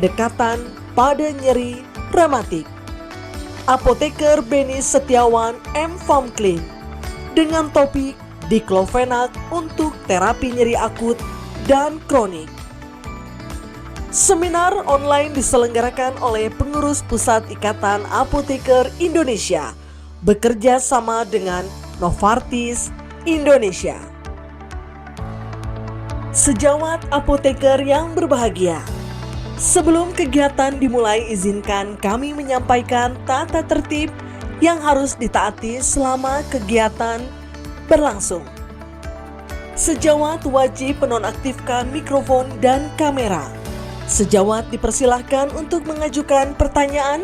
pendekatan pada nyeri rematik. Apoteker Beni Setiawan M. Famclean dengan topik Diclofenac untuk terapi nyeri akut dan kronik. Seminar online diselenggarakan oleh pengurus Pusat Ikatan Apoteker Indonesia bekerja sama dengan Novartis Indonesia. Sejawat apoteker yang berbahagia, sebelum kegiatan dimulai, izinkan kami menyampaikan tata tertib yang harus ditaati selama kegiatan berlangsung. Sejawat wajib menonaktifkan mikrofon dan kamera. Sejawat dipersilahkan untuk mengajukan pertanyaan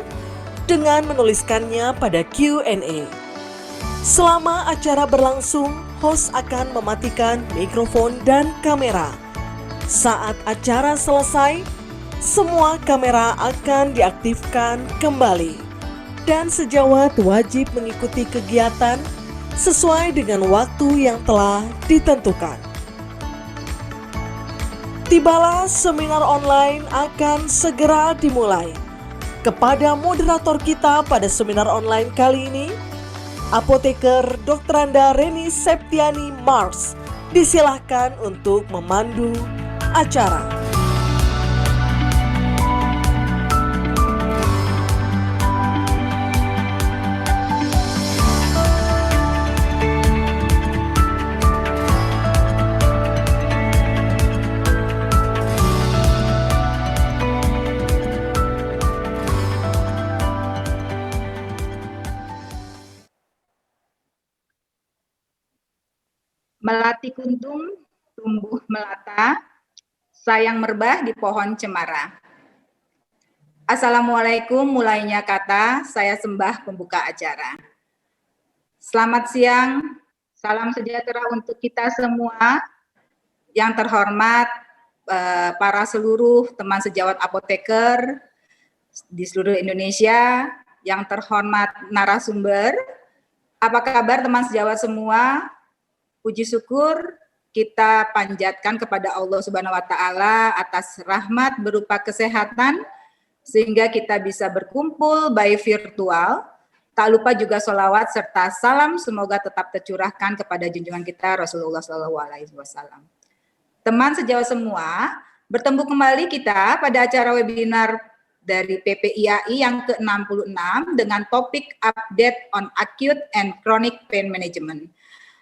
dengan menuliskannya pada Q&A. Selama acara berlangsung, host akan mematikan mikrofon dan kamera. Saat acara selesai, semua kamera akan diaktifkan kembali. Dan sejawat wajib mengikuti kegiatan sesuai dengan waktu yang telah ditentukan. Tibalah seminar online akan segera dimulai. Kepada moderator kita pada seminar online kali ini, Apoteker Dr. Anda Reni Septiani Mars, disilahkan untuk memandu acara. Melati kuntum, tumbuh melata, sayang merbah di pohon cemara. Assalamualaikum, mulainya kata, saya sembah pembuka acara. Selamat siang, salam sejahtera untuk kita semua. Yang terhormat, para seluruh teman sejawat apoteker di seluruh Indonesia, yang terhormat narasumber, apa kabar teman sejawat semua? Puji syukur kita panjatkan kepada Allah Subhanahu wa Ta'ala atas rahmat berupa kesehatan sehingga kita bisa berkumpul by virtual. Tak lupa juga sholawat serta salam semoga tetap tercurahkan kepada junjungan kita Rasulullah SAW. Teman sejawat semua, bertemu kembali kita pada acara webinar dari PPIAI yang ke-66 dengan topik Update on Acute and Chronic Pain Management.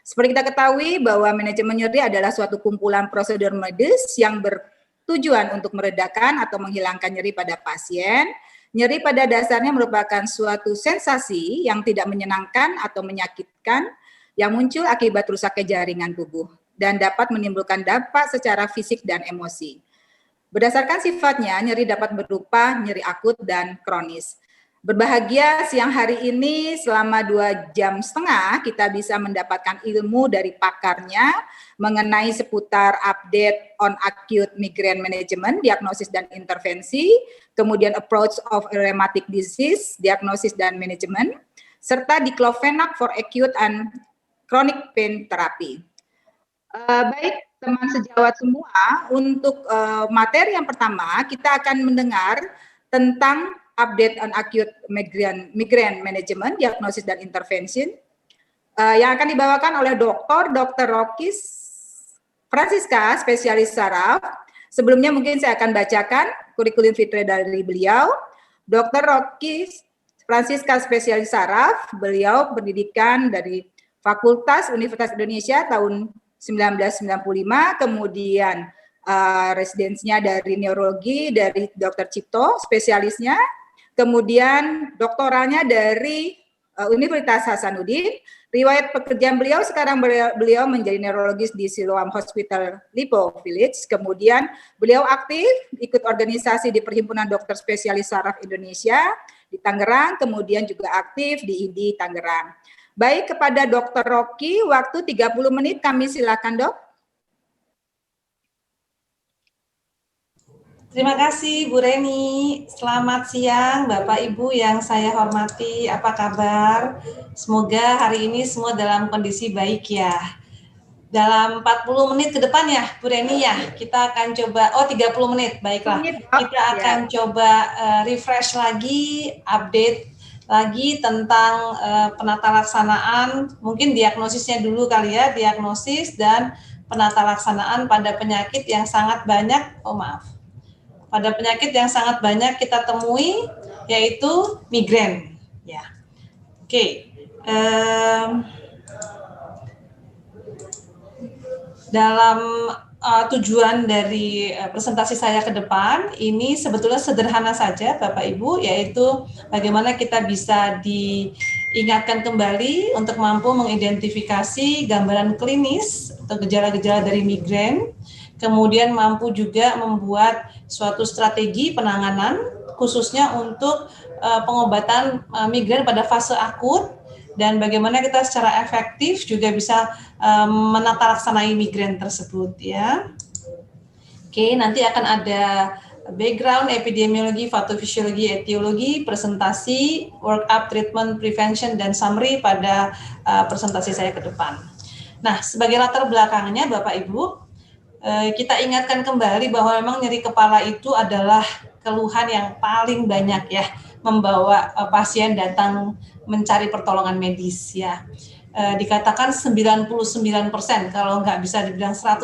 Seperti kita ketahui bahwa manajemen nyeri adalah suatu kumpulan prosedur medis yang bertujuan untuk meredakan atau menghilangkan nyeri pada pasien. Nyeri pada dasarnya merupakan suatu sensasi yang tidak menyenangkan atau menyakitkan yang muncul akibat rusaknya jaringan tubuh dan dapat menimbulkan dampak secara fisik dan emosi. Berdasarkan sifatnya, nyeri dapat berupa nyeri akut dan kronis. Berbahagia siang hari ini selama 2,5 jam kita bisa mendapatkan ilmu dari pakarnya mengenai seputar update on acute migraine management, diagnosis dan intervensi, kemudian approach of rheumatic disease, diagnosis dan management, serta Diclofenac for acute and chronic pain therapy. Baik teman sejawat semua, untuk materi yang pertama kita akan mendengar tentang update on acute migraine management, diagnosis dan intervention yang akan dibawakan oleh Dr. Rocky Francisca, spesialis saraf. Sebelumnya mungkin saya akan bacakan kurikulum vitae dari beliau. Dr. Rocky Francisca, spesialis saraf, beliau pendidikan dari Fakultas Universitas Indonesia tahun 1995, kemudian residensinya dari neurologi dari Dr. Cipto, spesialisnya. Kemudian doktoralnya dari Universitas Hasanuddin. Riwayat pekerjaan beliau, sekarang beliau menjadi neurologis di Siloam Hospital Lipo Village. Kemudian beliau aktif ikut organisasi di Perhimpunan Dokter Spesialis Saraf Indonesia di Tangerang, kemudian juga aktif di IDI Tangerang. Baik, kepada Dr. Rocky, waktu 30 menit kami silakan, Dok. Terima kasih Bu Reni. Selamat siang Bapak Ibu yang saya hormati. Apa kabar? Semoga hari ini semua dalam kondisi baik ya. dalam 40 menit ke depan ya, Bu Reni ya, kita akan coba, 30 menit, baiklah. Kita akan coba refresh lagi, update lagi tentang penata laksanaan, mungkin diagnosisnya dulu kali ya, diagnosis dan penata laksanaan pada penyakit yang sangat banyak, pada penyakit yang sangat banyak kita temui, yaitu migrain. Ya, oke. Dalam tujuan dari presentasi saya ke depan, ini sebetulnya sederhana saja Bapak Ibu, yaitu bagaimana kita bisa diingatkan kembali untuk mampu mengidentifikasi gambaran klinis atau gejala-gejala dari migrain, kemudian mampu juga membuat suatu strategi penanganan khususnya untuk pengobatan migrain pada fase akut, dan bagaimana kita secara efektif juga bisa menata laksanai migrain tersebut ya. Oke, nanti akan ada background, epidemiologi, patofisiologi, etiologi, presentasi, workup, treatment, prevention, dan summary pada presentasi saya ke depan. Nah, sebagai latar belakangnya Bapak Ibu, kita ingatkan kembali bahwa memang nyeri kepala itu adalah keluhan yang paling banyak ya membawa pasien datang mencari pertolongan medis ya. Dikatakan 99%, kalau nggak bisa dibilang 100%,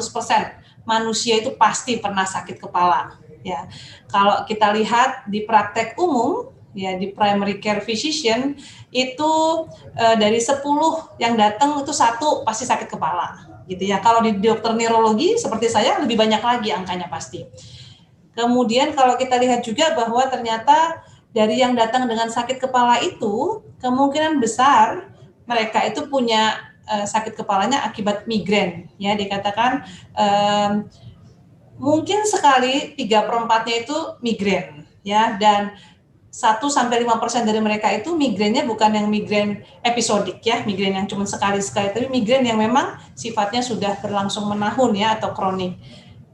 manusia itu pasti pernah sakit kepala ya. Kalau kita lihat di praktek umum ya, di primary care physician itu dari 10 yang datang itu 1 pasti sakit kepala gitu ya. Kalau di dokter neurologi seperti saya lebih banyak lagi angkanya pasti. Kemudian kalau kita lihat juga bahwa ternyata dari yang datang dengan sakit kepala itu, kemungkinan besar mereka itu punya sakit kepalanya akibat migrain. Ya, dikatakan mungkin sekali 3/4-nya itu migrain. Ya, dan 1-5% dari mereka itu migrainnya bukan yang migrain episodik ya, migrain yang cuma sekali-sekali, tapi migrain yang memang sifatnya sudah berlangsung menahun ya, atau kronik.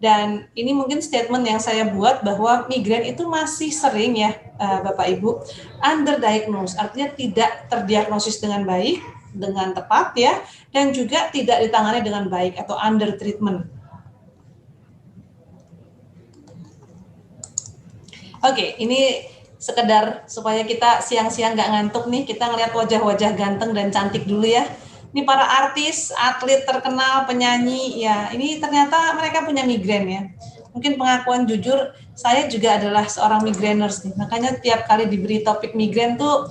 Dan ini mungkin statement yang saya buat bahwa migrain itu masih sering ya Bapak Ibu underdiagnosed, artinya tidak terdiagnosis dengan baik, dengan tepat ya, dan juga tidak ditangani dengan baik atau under treatment. Oke, ini sekedar supaya kita siang-siang nggak ngantuk nih, kita ngelihat wajah-wajah ganteng dan cantik dulu ya. Ini para artis, atlet terkenal, penyanyi, ya ini ternyata mereka punya migrain ya. Mungkin pengakuan jujur, saya juga adalah seorang migrainers nih. Makanya tiap kali diberi topik migrain tuh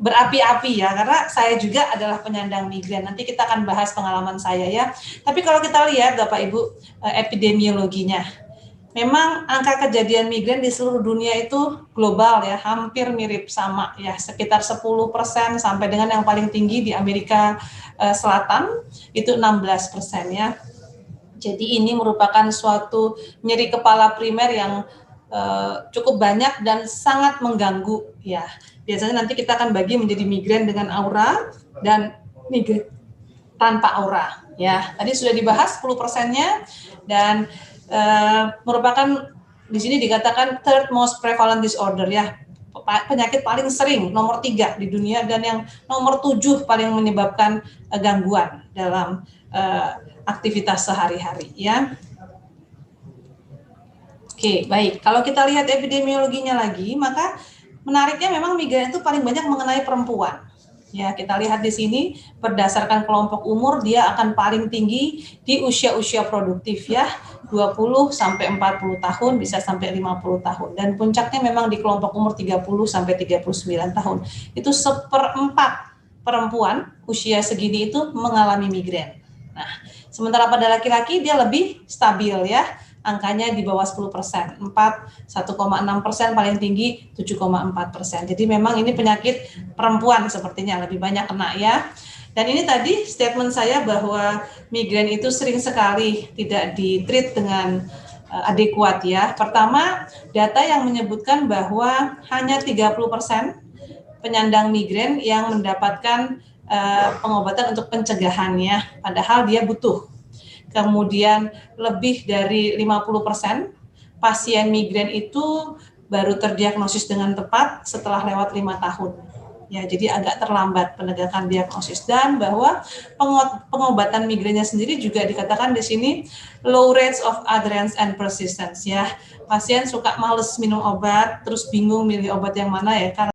berapi-api ya, karena saya juga adalah penyandang migrain. Nanti kita akan bahas pengalaman saya ya. Tapi kalau kita lihat Bapak Ibu epidemiologinya, memang angka kejadian migrain di seluruh dunia itu global ya, hampir mirip sama ya, sekitar 10% sampai dengan yang paling tinggi di Amerika Selatan itu 16% ya. Jadi ini merupakan suatu nyeri kepala primer yang cukup banyak dan sangat mengganggu ya. Biasanya nanti kita akan bagi menjadi migrain dengan aura dan migrain tanpa aura ya. Tadi sudah dibahas 10%-nya dan merupakan di sini dikatakan third most prevalent disorder ya, penyakit paling sering nomor 3 di dunia dan yang nomor 7 paling menyebabkan gangguan dalam aktivitas sehari-hari ya. Oke, baik. Kalau kita lihat epidemiologinya lagi, maka menariknya memang migrain itu paling banyak mengenai perempuan. Ya, kita lihat di sini berdasarkan kelompok umur dia akan paling tinggi di usia-usia produktif ya, 20 sampai 40 tahun, bisa sampai 50 tahun. Dan puncaknya memang di kelompok umur 30 sampai 39 tahun. Itu 1/4 perempuan usia segini itu mengalami migrain. Nah, sementara pada laki-laki dia lebih stabil ya. Angkanya di bawah 10%, 1,6%, paling tinggi 7,4%. Jadi memang ini penyakit perempuan sepertinya lebih banyak kena ya. Dan ini tadi statement saya bahwa migrain itu sering sekali tidak ditreat dengan adekuat ya. Pertama, data yang menyebutkan bahwa hanya 30% penyandang migrain yang mendapatkan pengobatan untuk pencegahannya, padahal dia butuh. Kemudian lebih dari 50% pasien migrain itu baru terdiagnosis dengan tepat setelah lewat 5 tahun. Ya, jadi agak terlambat penegakan diagnosis, dan bahwa pengobatan migrainnya sendiri juga dikatakan di sini low rates of adherence and persistence ya. Pasien suka males minum obat, terus bingung milih obat yang mana ya, karena